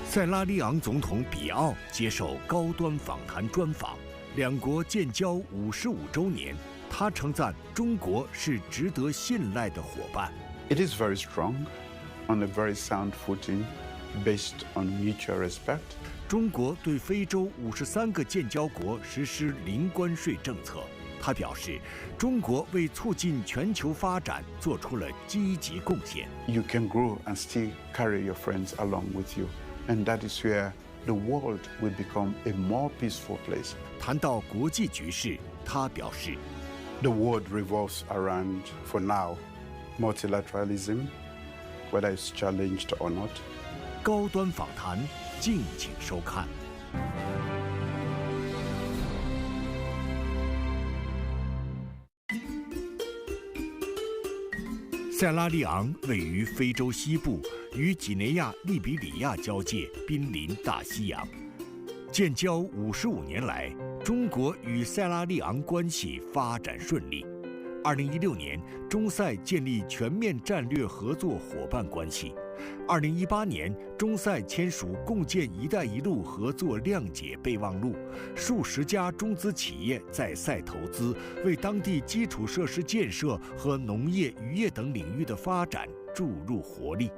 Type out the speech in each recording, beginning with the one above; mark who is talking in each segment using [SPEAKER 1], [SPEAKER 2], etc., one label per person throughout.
[SPEAKER 1] 塞拉利昂总统比奥接受高端访谈专访，两国建交55周年，他称赞中国是值得信赖的伙伴。
[SPEAKER 2] It is very strong, on a very sound footing, based on mutual respect.
[SPEAKER 1] 中国对非洲53个建交国实施零关税政策。他表示，中国为促进全球发展做出了积极贡献。
[SPEAKER 2] You can grow and still carry your friends along with you, and that is where the world will become a more peaceful place.
[SPEAKER 1] 谈到国际局势，他表示
[SPEAKER 2] The world revolves around, for now, multilateralism, whether it's challenged or not.
[SPEAKER 1] 高端访谈，敬请收看。塞拉利昂位于非洲西部，与几内亚、利比里亚交界，濒临大西洋。建交55年来，中国与塞拉利昂关系发展顺利。2016年，中塞建立全面战略合作伙伴关系。2018年，中塞签署共建“一带一路”合作谅解备忘录，数十家中资企业在塞投资，为当地基础设施建设和农业、渔业等领域的发展注入活力。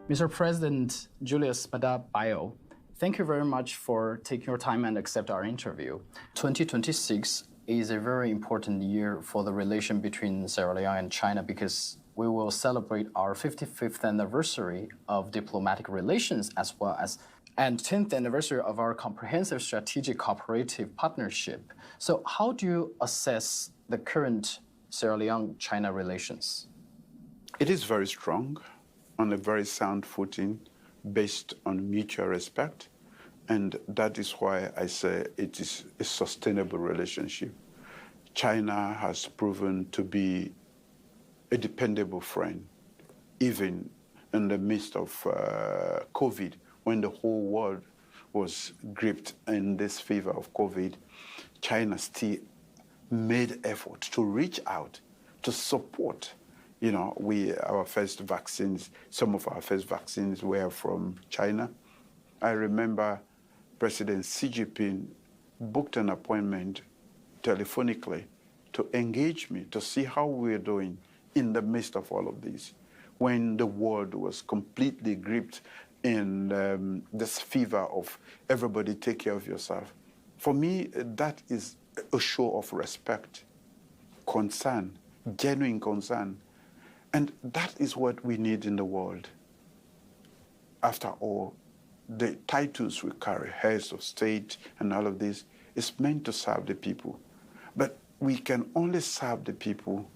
[SPEAKER 3] Mr. President Julius Maada Bio, thank you very much for taking your time and accept our interview. 2026 is a very important year for the relation between Sierra Leone and China because we will celebrate our 55th anniversary of diplomatic relations as well as and 10th anniversary of our comprehensive strategic cooperative partnership. So how do you assess the current Sierra Leone-China relations?
[SPEAKER 2] It is very strong, on a very sound footing, based on mutual respect, and that is why I say it is a sustainable relationship. China has proven to be a dependable friend, even in the midst of COVID, when the whole world was gripped in this fever of COVID. China still made effort to reach out, to support. You know, our first vaccines, some of our first vaccines were from China. I remember President Xi Jinping booked an appointment telephonically to engage me, to see how we're doing in the midst of all of this, when the world was completely gripped in this fever of everybody take care of yourself. For me, that is a show of respect, concern, genuine concern. And that is what we need in the world. After all, the titles we carry, heads of state and all of this, is meant to serve the people. But we can only serve the people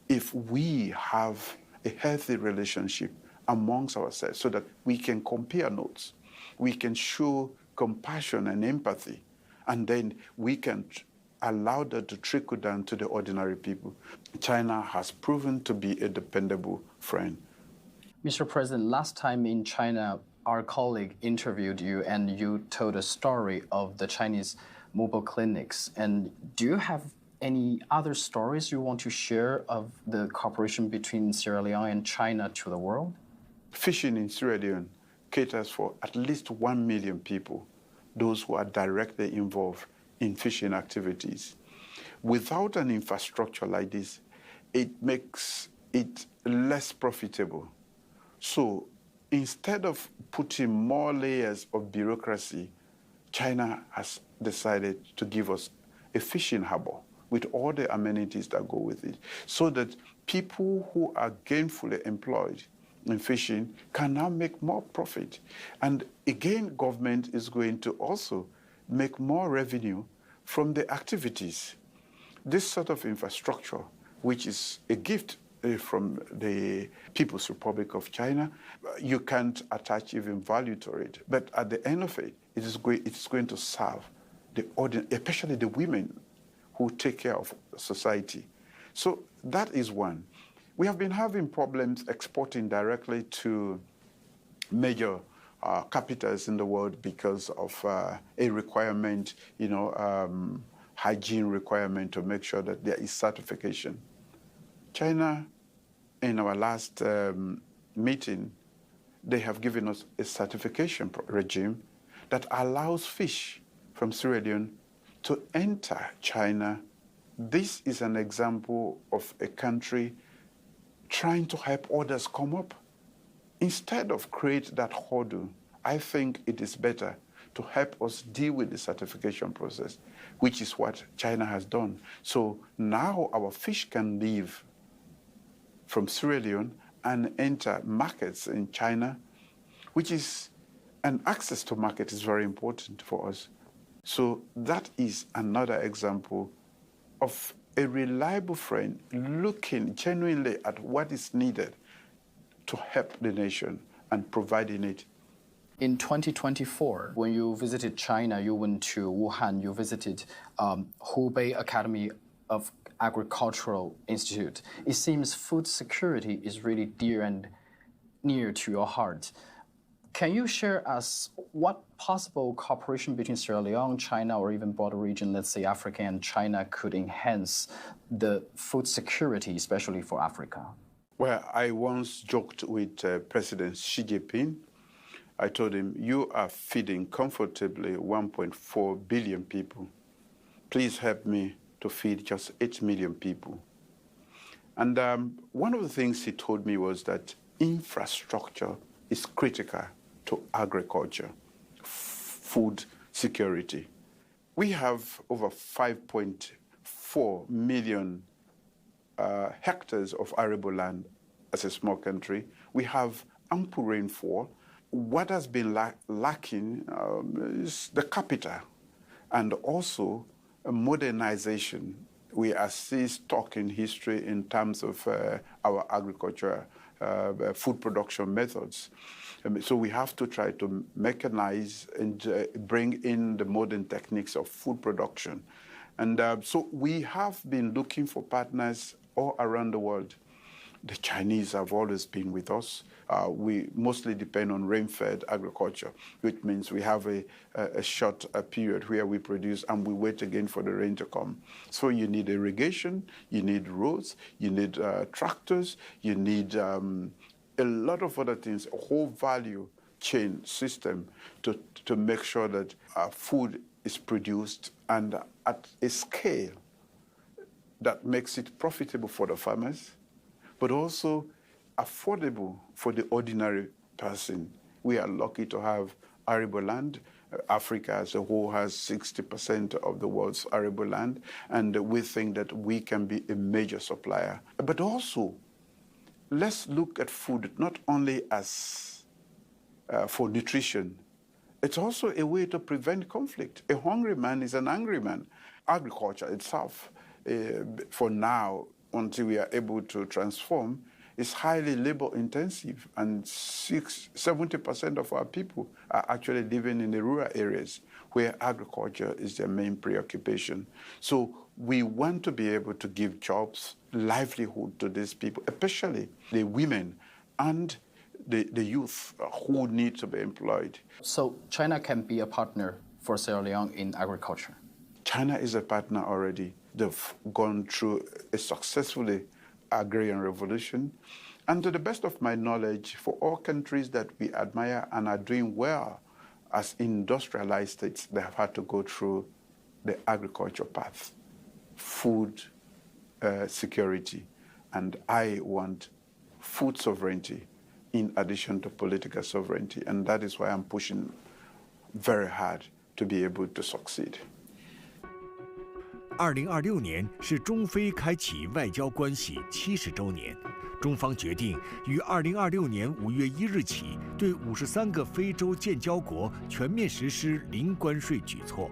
[SPEAKER 2] if we have a healthy relationship amongst ourselves so that we can compare notes, we can show compassion and empathy, and then we can allow that to trickle down to the ordinary people. China has proven to be a dependable friend.
[SPEAKER 3] Mr. President, last time in China, our colleague interviewed you and you told a story of the Chinese mobile clinics. And do you have any other stories you want to share of the cooperation between Sierra Leone and China to the world?
[SPEAKER 2] Fishing in Sierra Leone caters for at least 1 million people, those who are directly involved in fishing activities. Without an infrastructure like this, it makes it less profitable. So instead of putting more layers of bureaucracy, China has decided to give us a fishing harbor with all the amenities that go with it, so that people who are gainfully employed in fishing can now make more profit. And again, government is going to also make more revenue from the activities. This sort of infrastructure, which is a gift from the People's Republic of China, you can't attach even value to it. But at the end of it, it is going to serve the audience, especially the women who take care of society. So that is one. We have been having problems exporting directly to major capitals in the world because of a requirement, hygiene requirement to make sure that there is certification. China, in our last meeting, they have given us a certification regime that allows fish from Sierra Leone to enter China. This is an example of a country trying to help others come up. Instead of create that hurdle, I think it is better to help us deal with the certification process, which is what China has done. So now our fish can leave from Sierra Leone and enter markets in China, which is, and access to market is very important for us. So that is another example of a reliable friend looking genuinely at what is needed to help the nation and providing it.
[SPEAKER 3] In 2024, when you visited China, you went to Wuhan, you visited Hubei Academy of Agricultural Institute. It seems food security is really dear and near to your heart. Can you share us what possible cooperation between Sierra Leone, China, or even broader region, let's say Africa and China, could enhance the food security, especially for Africa?
[SPEAKER 2] Well, I once joked with President Xi Jinping. I told him, you are feeding comfortably 1.4 billion people. Please help me to feed just 8 million people. And one of the things he told me was that infrastructure is critical to agriculture, food security. We have over 5.4 million hectares of arable land as a small country. We have ample rainfall. What has been lacking is the capital and also modernization. We are still stuck in history in terms of our agriculture, food production methods. So we have to try to mechanize and bring in the modern techniques of food production. And so we have been looking for partners all around the world. The Chinese have always been with us. We mostly depend on rain-fed agriculture, which means we have a short period where we produce and we wait again for the rain to come. So you need irrigation, you need roads, you need tractors, you need a lot of other things, a whole value chain system to make sure that food is produced and at a scale that makes it profitable for the farmers, but also affordable for the ordinary person. We are lucky to have arable land. Africa as a whole has 60% of the world's arable land, and we think that we can be a major supplier. But also, let's look at food not only as for nutrition, it's also a way to prevent conflict. A hungry man is an angry man. Agriculture itself, for now, until we are able to transform, is highly labor intensive, and 70% of our people are actually living in the rural areas where agriculture is their main preoccupation. So we want to be able to give jobs, livelihood to these people, especially the women and the youth who need to be employed.
[SPEAKER 3] So China can be a partner for Sierra Leone in agriculture?
[SPEAKER 2] China is a partner already. They've gone through a successfully agrarian revolution. And to the best of my knowledge, for all countries that we admire and are doing well as industrialized states, they have had to go through the agriculture path, food security. And I want food sovereignty in addition to political sovereignty. And that is why I'm pushing very hard to be able to succeed.
[SPEAKER 1] 2026年是中非开启外交关系70周年，中方决定于2026年5月1日起，对53个非洲建交国全面实施零关税举措。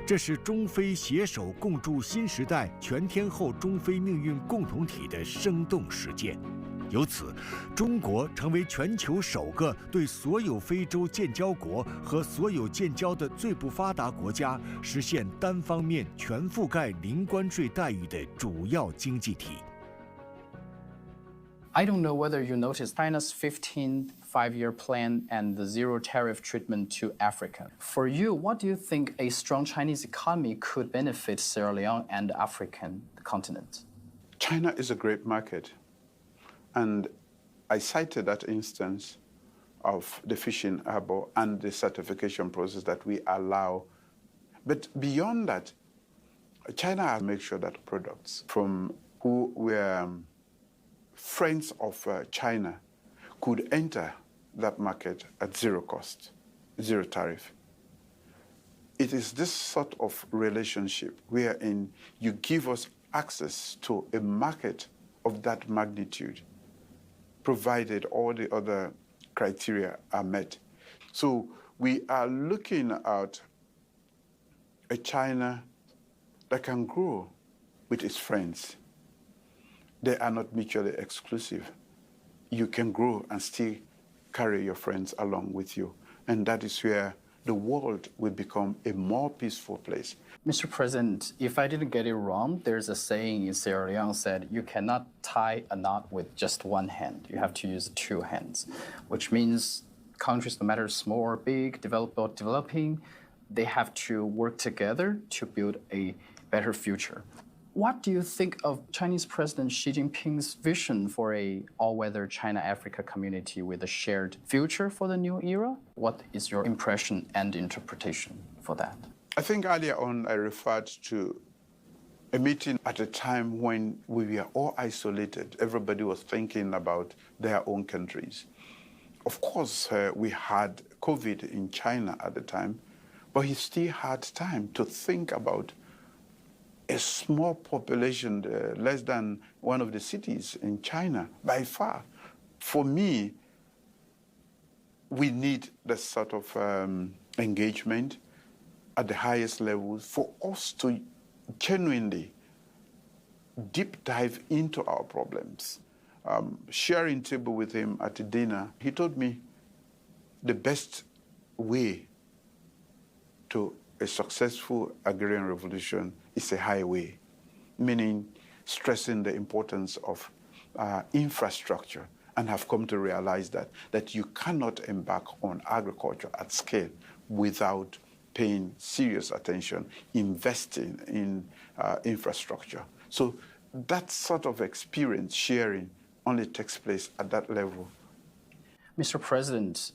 [SPEAKER 1] 这是中非携手共筑新时代全天候中非命运共同体的生动实践。由此，中国成为全球首个对所有非洲建交国和所有建交的最不发达国家实现单方面全覆盖零关税待遇的主要经济体。
[SPEAKER 3] I don't know whether you noticed China's 15 five-year plan and the zero tariff treatment to Africa. For you, what do you think a strong Chinese economy could benefit Sierra Leone and the African continent?
[SPEAKER 2] China is a great market. And I cited that instance of the fishing harbor and the certification process that we allow. But beyond that, China has made sure that products from who were friends of China could enter that market at zero cost, zero tariff. It is this sort of relationship wherein you give us access to a market of that magnitude, provided all the other criteria are met. So we are looking at a China that can grow with its friends. They are not mutually exclusive. You can grow and still carry your friends along with you. And that is where the world will become a more peaceful place.
[SPEAKER 3] Mr. President, if I didn't get it wrong, there's a saying in Sierra Leone said you cannot tie a knot with just one hand. You have to use two hands, which means countries, no matter small or big, developed or developing, they have to work together to build a better future. What do you think of Chinese President Xi Jinping's vision for a all-weather China-Africa community with a shared future for the new era? What is your impression and interpretation for that?
[SPEAKER 2] I think earlier on I referred to a meeting at a time when we were all isolated. Everybody was thinking about their own countries. Of course, we had COVID in China at the time, but he still had time to think about a small population, less than one of the cities in China, by far. For me, we need that sort of engagement at the highest levels for us to genuinely deep dive into our problems. Sharing table with him at a dinner, he told me the best way to a successful agrarian revolution is a highway, meaning stressing the importance of infrastructure, and have come to realize that you cannot embark on agriculture at scale without paying serious attention, investing in infrastructure. So that sort of experience sharing only takes place at that level.
[SPEAKER 3] Mr. President,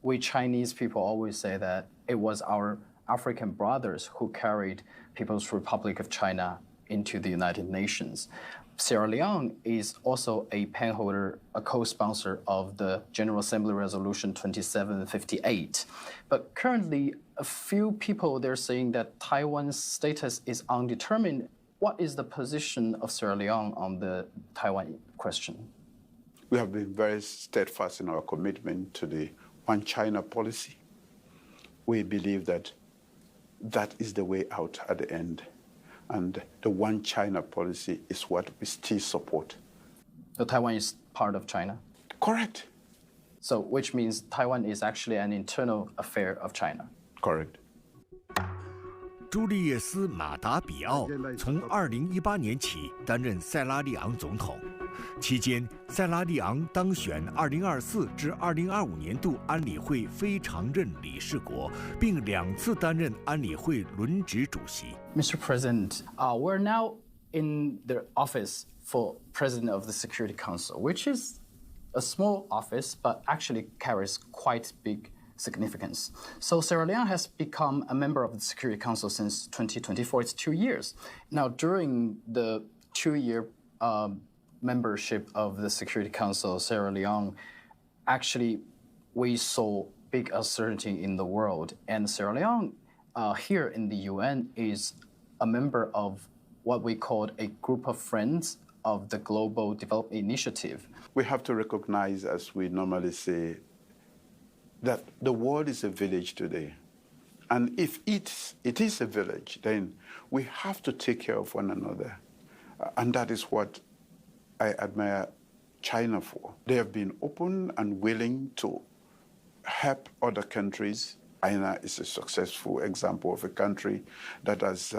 [SPEAKER 3] we Chinese people always say that it was our African brothers who carried People's Republic of China into the United Nations. Sierra Leone is also a penholder, a co-sponsor of the General Assembly Resolution 2758. But currently, a few people, they're saying that Taiwan's status is undetermined. What is the position of Sierra Leone on the Taiwan question?
[SPEAKER 2] We have been very steadfast in our commitment to the One China policy. We believe that that is the way out at the end. And the One China policy is what we still support.
[SPEAKER 3] So Taiwan is part of China?
[SPEAKER 2] Correct.
[SPEAKER 3] So which means Taiwan is actually an internal affair of China?
[SPEAKER 2] Correct.
[SPEAKER 1] 朱利叶斯·马达比奥从2018年起担任塞拉利昂总统，期间塞拉利昂当选2024至2025年度安理会非常任理事国，并2次担任安理会轮值主席。
[SPEAKER 3] Mr. President, we're now in the office for President of the Security Council, which is a small office but actually carries quite big significance. So Sierra Leone has become a member of the Security Council since 2024. It's 2 years. Now, during the 2-year membership of the Security Council, Sierra Leone, actually, we saw big uncertainty in the world. And Sierra Leone, here in the UN, is a member of what we call a group of friends of the Global Development Initiative.
[SPEAKER 2] We have to recognize, as we normally say, that the world is a village today. And if it is a village, then we have to take care of one another. And that is what I admire China for. They have been open and willing to help other countries. China is a successful example of a country that has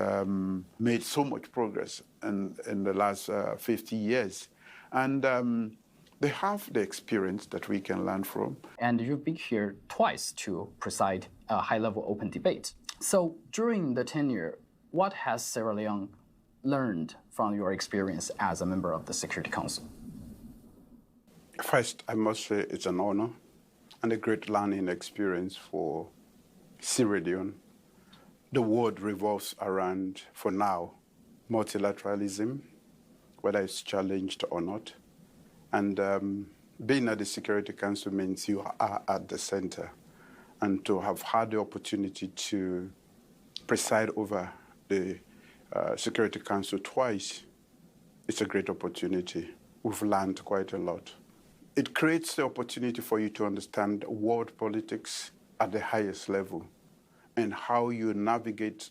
[SPEAKER 2] made so much progress in the last 50 years. And they have the experience that we can learn from.
[SPEAKER 3] And you've been here twice to preside a high-level open debate. So during the tenure, what has Sierra Leone learned from your experience as a member of the Security Council?
[SPEAKER 2] First, I must say it's an honor and a great learning experience for Sierra Leone. The world revolves around, for now, multilateralism, whether it's challenged or not. And being at the Security Council means you are at the center. And to have had the opportunity to preside over the Security Council twice, it's a great opportunity. We've learned quite a lot. It creates the opportunity for you to understand world politics at the highest level and how you navigate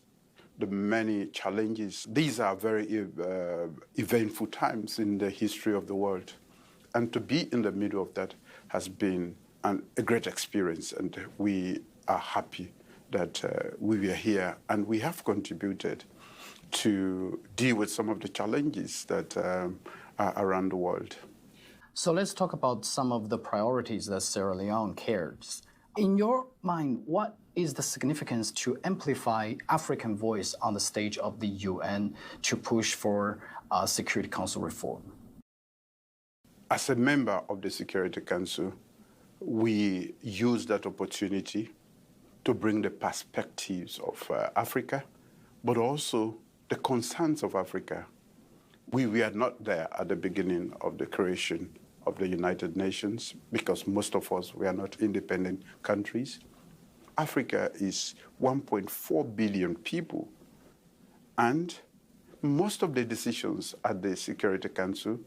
[SPEAKER 2] the many challenges. These are very eventful times in the history of the world. And to be in the middle of that has been a great experience, and we are happy that we were here and we have contributed to deal with some of the challenges that are around the world.
[SPEAKER 3] So let's talk about some of the priorities that Sierra Leone cares. In your mind, what is the significance to amplify African voice on the stage of the UN to push for Security Council reform?
[SPEAKER 2] As a member of the Security Council, we use that opportunity to bring the perspectives of Africa, but also the concerns of Africa. We were not there at the beginning of the creation of the United Nations because most of us were not independent countries. Africa is 1.4 billion people, and most of the decisions at the Security Council,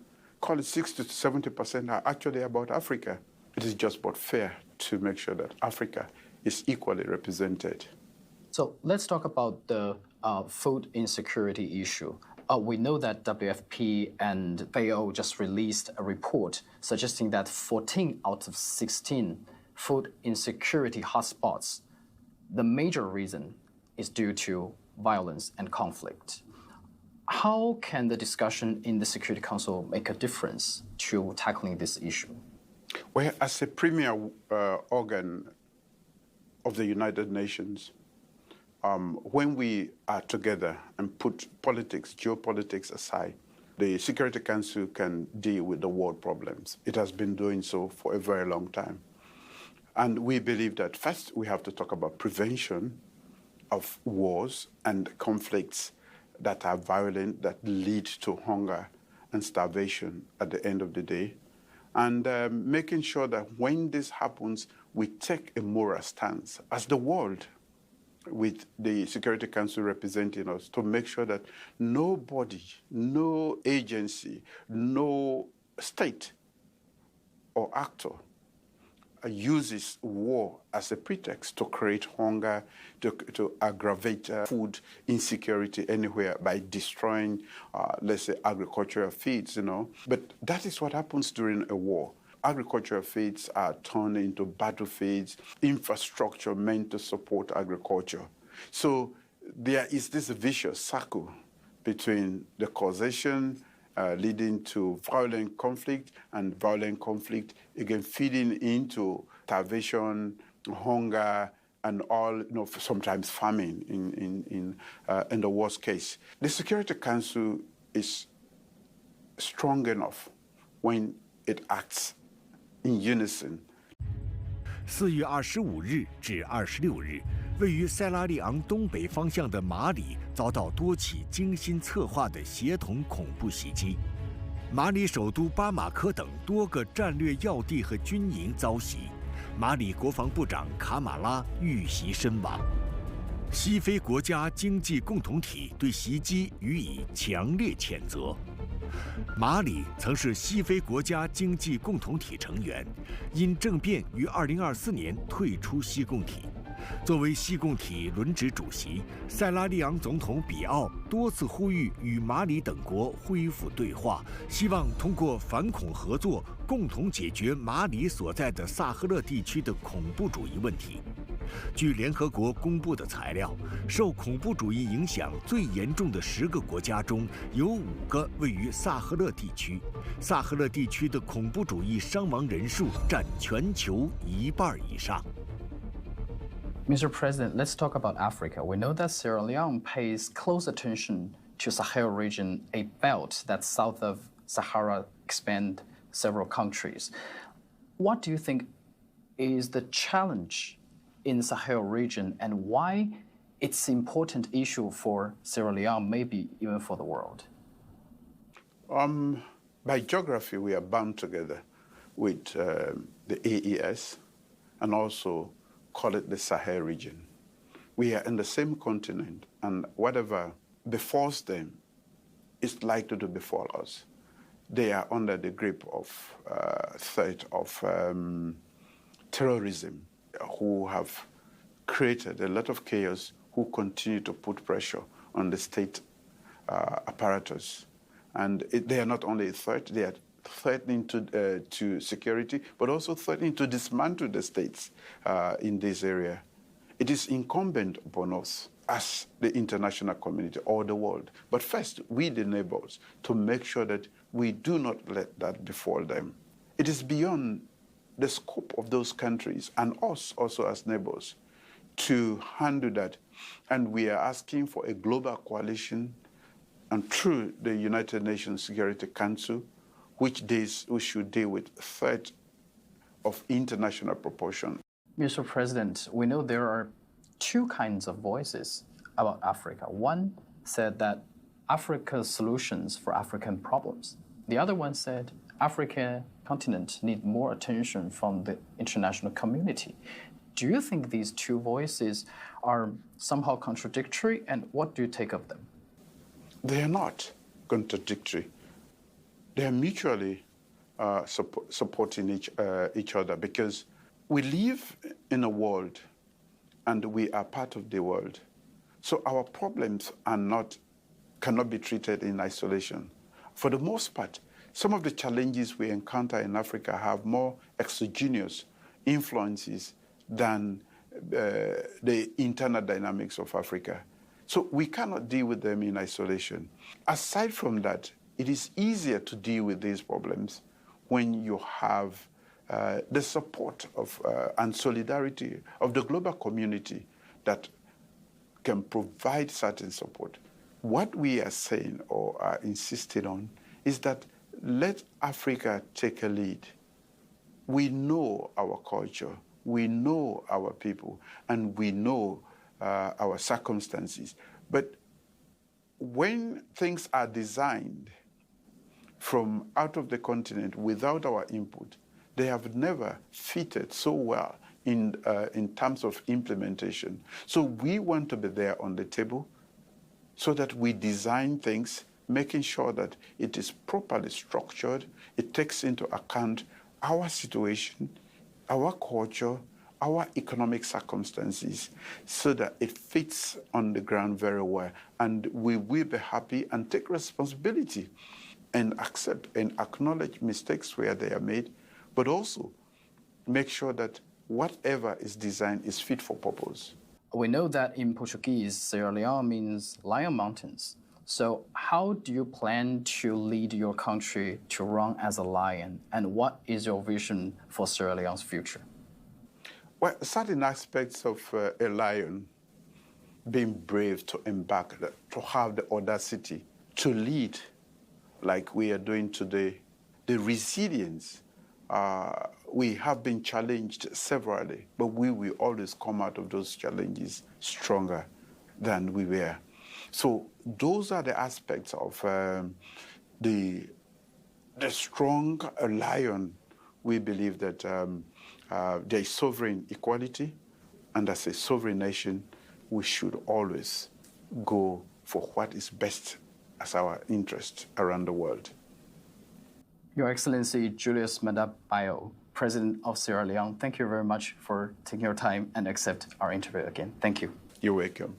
[SPEAKER 2] call it 60 to 70%, are actually about Africa. It is just but fair to make sure that Africa is equally represented.
[SPEAKER 3] So let's talk about the food insecurity issue. We know that WFP and FAO just released a report suggesting that 14 out of 16 food insecurity hotspots, the major reason is due to violence and conflict. How can the discussion in the Security Council make a difference to tackling this issue?
[SPEAKER 2] Well, as a premier organ of the United Nations, when we are together and put politics, geopolitics aside, the Security Council can deal with the world problems. It has been doing so for a very long time. And we believe that first we have to talk about prevention of wars and conflicts that are violent, that lead to hunger and starvation at the end of the day. And making sure that when this happens, we take a moral stance as the world, with the Security Council representing us, to make sure that nobody, no agency, no state or actor uses war as a pretext to create hunger, to aggravate food insecurity anywhere by destroying, let's say, agricultural fields, But that is what happens during a war. Agricultural fields are turned into battlefields, infrastructure meant to support agriculture. So there is this vicious circle between the causation leading to violent conflict, and violent conflict, again, feeding into starvation, hunger, and all, sometimes famine in the worst case. The Security Council is strong enough when it acts in unison.
[SPEAKER 1] 4月25日至26日，位于塞拉利昂东北方向的马里遭到多起精心策划的协同恐怖袭击。马里首都巴马科等多个战略要地和军营遭袭，马里国防部长卡马拉遇袭身亡。西非国家经济共同体对袭击予以强烈谴责。马里曾是西非国家经济共同体成员，因政变于2024年退出西共体。作为西共体轮值主席，塞拉利昂总统比奥多次呼吁与马里等国恢复对话，希望通过反恐合作共同解决马里所在的萨赫勒地区的恐怖主义问题。据联合国公布的材料，受恐怖主义影响最严重的10个国家中，有5个位于萨赫勒地区。萨赫勒地区的恐怖主义伤亡人数占全球1半以上。
[SPEAKER 3] Mr. President, let's talk about Africa. We know that Sierra Leone pays close attention to Sahel region, a belt that south of Sahara expand several countries. What do you think is the challenge in Sahel region and why it's an important issue for Sierra Leone, maybe even for the world?
[SPEAKER 2] By geography, we are bound together with the AES and also call it the Sahel region. We are in the same continent, and whatever befalls them is likely to befall us. They are under the grip of threat of terrorism, who have created a lot of chaos, who continue to put pressure on the state apparatus. And they are not only a threat, they are threatening to security, but also threatening to dismantle the states in this area. It is incumbent upon us as the international community or the world, but first, we the neighbors, to make sure that we do not let that befall them. It is beyond the scope of those countries and us also as neighbors to handle that. And we are asking for a global coalition and through the United Nations Security Council, which we should deal with threat of international proportion.
[SPEAKER 3] Mr. President, we know there are two kinds of voices about Africa. One said that Africa's solutions for African problems. The other one said African continent need more attention from the international community. Do you think these two voices are somehow contradictory, and what do you take of them?
[SPEAKER 2] They are not contradictory. They are mutually supporting each other, because we live in a world and we are part of the world. So our problems cannot be treated in isolation. For the most part, some of the challenges we encounter in Africa have more exogenous influences than the internal dynamics of Africa. So we cannot deal with them in isolation. Aside from that, it is easier to deal with these problems when you have the support of and solidarity of the global community that can provide certain support. What we are saying or are insisting on is that let Africa take a lead. We know our culture, we know our people, and we know our circumstances. But when things are designed from out of the continent without our input, they have never fitted so well in terms of implementation. So we want to be there on the table so that we design things, making sure that it is properly structured, it takes into account our situation, our culture, our economic circumstances, so that it fits on the ground very well. And we will be happy and take responsibility and accept and acknowledge mistakes where they are made, but also make sure that whatever is designed is fit for purpose.
[SPEAKER 3] We know that in Portuguese, Sierra Leone means Lion Mountains. So how do you plan to lead your country to run as a lion? And what is your vision for Sierra Leone's future?
[SPEAKER 2] Well, certain aspects of a lion, being brave to embark, to have the audacity to lead like we are doing today, the resilience. We have been challenged severally, but we will always come out of those challenges stronger than we were. So those are the aspects of the strong lion. We believe that there is sovereign equality, and as a sovereign nation, we should always go for what is best as our interest around the world.
[SPEAKER 3] Your Excellency Julius Maada Bio, President of Sierra Leone, thank you very much for taking your time and accept our interview again. Thank you.
[SPEAKER 2] You're welcome.